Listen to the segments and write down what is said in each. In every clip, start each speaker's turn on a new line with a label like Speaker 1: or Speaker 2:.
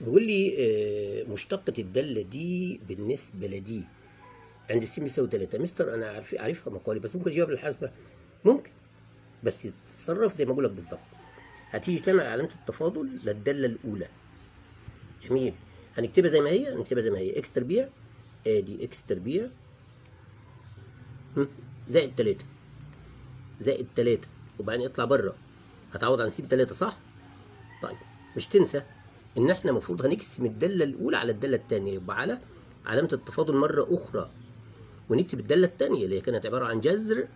Speaker 1: بيقول لي مشتقة الدالة دي بالنسبة لدي عند س بيساوي 3. مستر أنا عارفها مقالي، بس ممكن أجيبها بالحاسبة. ممكن، بس تتصرف زي ما بقول لك بالظبط. هتيجي تعمل علامة التفاضل للدالة الأولى. جميل. هنكتبها زي ما هي، إكس تربيع، آدي إكس تربيع زائد 3 زائد 3، وبعدين اطلع بره. هتعوض عن س 3 صح؟ طيب مش تنسى ان احنا المفروض هنقسم الداله الاولى على الداله الثانيه، يبقى على علامه التفاضل مره اخرى، ونكتب الداله الثانيه اللي هي كانت عباره عن جذر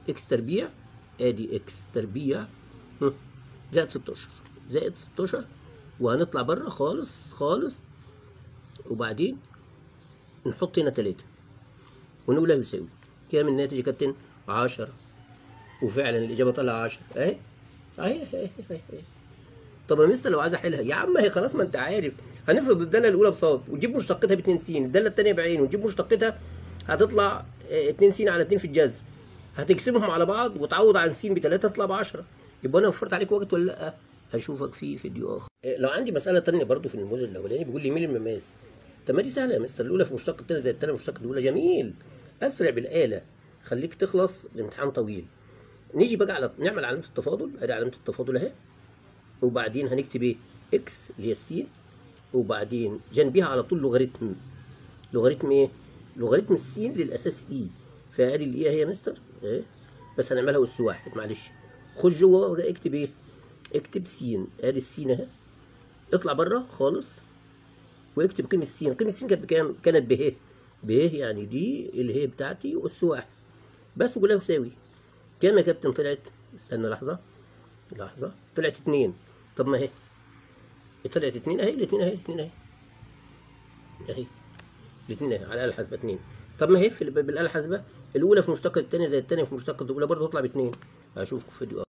Speaker 1: اكس تربيع، ادي اكس تربيع زائد 16 وهنطلع بره خالص خالص، وبعدين نحط هنا 3 ونقول له يساوي كام. الناتج يا كابتن 10، وفعلا الاجابه طلع 10 اهي اهي. طب يا مستر لو عايز احلها يا عم، هي خلاص ما انت عارف. هنفرض الداله الاولى بصاد وتجيب مشتقتها ب 2 س، الداله الثانيه بعين وتجيب مشتقتها، هتطلع 2 س على 2 في الجذر، هتقسمهم على بعض وتعوض عن س ب 3 تطلع ب 10. يبقى انا وفرت عليك وقت ولا لا؟ هشوفك في فيديو اخر. لو عندي مساله ثانيه برضو في النموذج الاولاني بيقول لي مين المماس. طب ما دي سهله يا مستر، الاولى في مشتق الثانيه زي الثانيه مشتق الاولى. جميل، اسرع بالاله، خليك تخلص الامتحان طويل. نيجي بقى على نعمل علامه التفاضل. ادي علامه التفاضل اهي، وبعدين هنكتب ايه؟ اكس اللي هي السين، وبعدين جنبيها على طول لوغاريتم. لوغاريتم ايه؟ لوغاريتم السين للاساس اي. فادي الاي اهي يا مستر ايه، بس هنعملها اس واحد معلش. خش جوه بقى اكتب ايه؟ اكتب سين. ادي السين اهي، اطلع بره خالص واكتب قيمه السين. قيمه السين كانت بكام؟ كانت به. به يعني دي اللي هي بتاعتي اس واحد بس، وقول لها يساوي كام يا كابتن؟ طلعت، استنى لحظه، طلعت 2. طب ما هي طلعت 2 اهي، الاثنين اهي الاثنين اهي على الاله الحاسبه 2. طب ما هي بالاله الحاسبه الاولى في مشتق الثانيه زي الثانيه في مشتق الاولى برضه تطلع ب 2. هشوفكم في فيديو